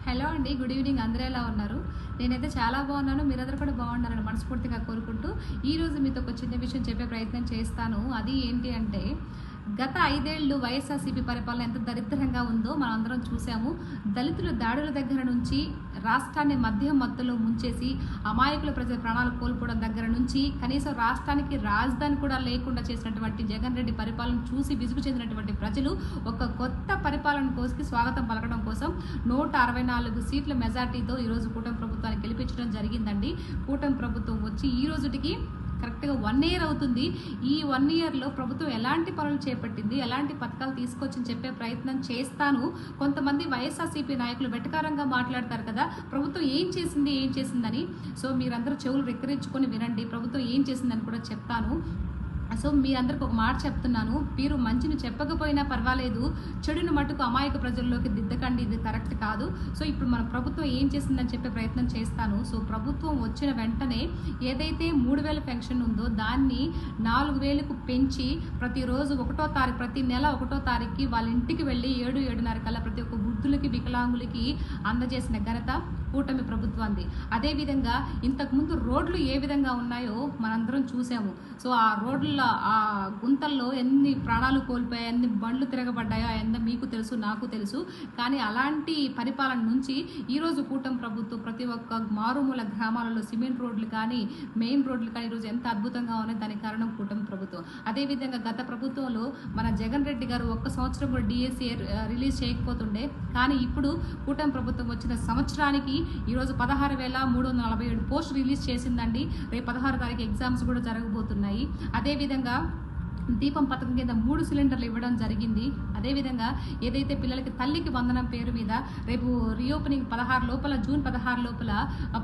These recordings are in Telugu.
హలో అండి, గుడ్ ఈవినింగ్. అందరూ ఎలా ఉన్నారు? నేనైతే చాలా బాగున్నాను. మీరందరూ కూడా బాగున్నారని మనస్ఫూర్తిగా కోరుకుంటూ ఈరోజు మీతో ఒక చిన్న విషయం చెప్పే ప్రయత్నం చేస్తాను. అది ఏంటి అంటే, గత 5 ఏళ్ళు వైఎస్ఆర్సీపీ పరిపాలన ఎంత దరిద్రంగా ఉందో మనం అందరం చూసాము. దళితుల దాడుల దగ్గర నుంచి రాష్ట్రాన్ని మధ్య మత్తులో ముంచేసి అమాయకుల ప్రజల ప్రాణాలు కోల్పోవడం దగ్గర నుంచి కనీసం రాష్ట్రానికి రాజధాని కూడా లేకుండా చేసినటువంటి జగన్ రెడ్డి పరిపాలన చూసి విసుగు చెందినటువంటి ప్రజలు ఒక కొత్త పరిపాలన కోసం స్వాగతం పలకడం కోసం 164 సీట్ల మెజార్టీతో ఈరోజు కూటమి ప్రభుత్వాన్ని గెలిపించడం జరిగిందండి. కూటమి ప్రభుత్వం వచ్చి ఈ రోజుటికి కరెక్ట్గా 1 ఇయర్ అవుతుంది. ఈ 1 ఇయర్లో ప్రభుత్వం ఎలాంటి పనులు చేపట్టింది, ఎలాంటి పథకాలు తీసుకొచ్చని చెప్పే ప్రయత్నం చేస్తాను. కొంతమంది వైఎస్ఆర్సీపీ నాయకులు వెటకారంగా మాట్లాడతారు కదా, ప్రభుత్వం ఏం చేసిందని. సో మీరందరూ చెవులు రెక్కరించుకొని వినండి, ప్రభుత్వం ఏం చేసిందని కూడా చెప్తాను. సో మీ అందరికి ఒక మాట చెప్తున్నాను, మీరు మంచిని చెప్పకపోయినా పర్వాలేదు, చెడుని మటుకు అమాయక ప్రజల్లోకి దిద్దకండి, ఇది కరెక్ట్ కాదు. సో ఇప్పుడు మన ప్రభుత్వం ఏం చేసిందని చెప్పే ప్రయత్నం చేస్తాను. సో ప్రభుత్వం వచ్చిన వెంటనే ఏదైతే 3000 పెన్షన్ ఉందో దాన్ని 4000కు పెంచి ప్రతిరోజు 1వ తారీఖు, ప్రతి నెల 1వ తారీఖుకి వాళ్ళ ఇంటికి వెళ్ళి 7-7:30 కల్లా ప్రతి ఒక్క వృద్ధులకి వికలాంగులకి అందజేసిన ఘనత కూటమి ప్రభుత్వాన్ని. అదేవిధంగా ఇంతకుముందు రోడ్లు ఏ విధంగా ఉన్నాయో మనందరం చూసాము. సో ఆ రోడ్ల ఆ గుంతల్లో ఎన్ని ప్రాణాలు కోల్పోయాయి, ఎన్ని బండ్లు తిరగబడ్డాయో ఎంత మీకు తెలుసు, నాకు తెలుసు. కానీ అలాంటి పరిపాలన నుంచి ఈరోజు కూటమి ప్రభుత్వం ప్రతి ఒక్క మారుమూల గ్రామాలలో సిమెంట్ రోడ్లు కానీ మెయిన్ రోడ్లు కానీ ఈరోజు ఎంత అద్భుతంగా ఉన్నాయి, దానికి కారణం కూటమి ప్రభుత్వం. అదేవిధంగా గత ప్రభుత్వంలో మన జగన్ రెడ్డి గారు 1 సంవత్సరం కూడా డిఎస్సి రిలీజ్ చేయకపోతుండే, కానీ ఇప్పుడు కూటమి ప్రభుత్వం వచ్చిన సంవత్సరానికి ఈరోజు 16,347 పోస్టులు రిలీజ్ చేసిందండి. రేపు 16వ తారీఖు ఎగ్జామ్స్ కూడా జరగబోతున్నాయి. అదేవిధంగా దీపం పథకం కింద 3 సిలిండర్లు ఇవ్వడం జరిగింది. అదేవిధంగా ఏదైతే పిల్లలకి తల్లికి వందనం పేరు మీద రేపు రీఓపెనింగ్ 16 లోపల, జూన్ 16 లోపల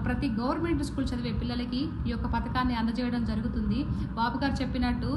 ప్రతి గవర్నమెంట్ స్కూల్ చదివే పిల్లలకి ఈ యొక్క పథకాన్ని అందజేయడం జరుగుతుంది. బాబు గారు చెప్పినట్టు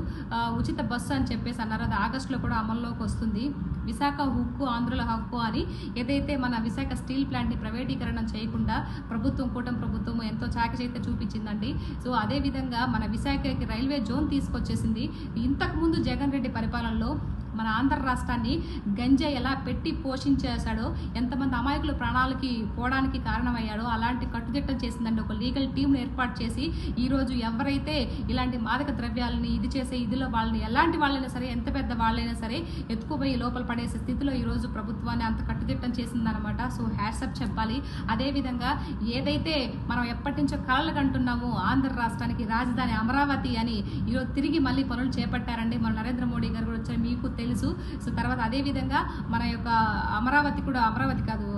ఉచిత బస్సు అని చెప్పేసి అన్నారు, అది ఆగస్టులో కూడా అమల్లోకి వస్తుంది. విశాఖ హక్కు ఆంధ్రుల హక్కు అని ఏదైతే మన విశాఖ స్టీల్ ప్లాంట్ని ప్రైవేటీకరణ చేయకుండా ప్రభుత్వం, కూటమి ప్రభుత్వం ఎంతో చాకచైతే చూపించిందండి. సో అదేవిధంగా మన విశాఖకి రైల్వే జోన్ తీసుకొచ్చేసింది. ఇంతకుముందు జగన్ రెడ్డి పరిపాలనలో మన ఆంధ్ర రాష్ట్రాన్ని గంజా ఎలా పెట్టి పోషించేశాడో, ఎంతమంది అమాయకులు ప్రాణాలకి పోవడానికి కారణమయ్యాడో అలాంటి కట్టుదిట్టం చేసిందండి. ఒక లీగల్ టీంను ఏర్పాటు చేసి ఈరోజు ఎవరైతే ఇలాంటి మాదక ద్రవ్యాలని ఇది చేసే ఇదిలో వాళ్ళని ఎలాంటి వాళ్ళైనా సరే, ఎంత పెద్ద వాళ్ళైనా సరే ఎత్తుకుపోయి లోపల పడేసే స్థితిలో ఈరోజు ప్రభుత్వాన్ని అంత కట్టుదిట్టం చేసిందనమాట. సో హ్యాట్సప్ చెప్పాలి. అదేవిధంగా ఏదైతే మనం ఎప్పటి నుంచో కలలు కంటున్నామో ఆంధ్ర రాష్ట్రానికి రాజధాని అమరావతి అని ఈరోజు తిరిగి మళ్ళీ పనులు చేపట్టారండి. మన నరేంద్ర మోడీ గారు కూడా వచ్చారు, మీకు తెలుసు. సో తర్వాత అదేవిధంగా మన యొక్క అమరావతి కాదు,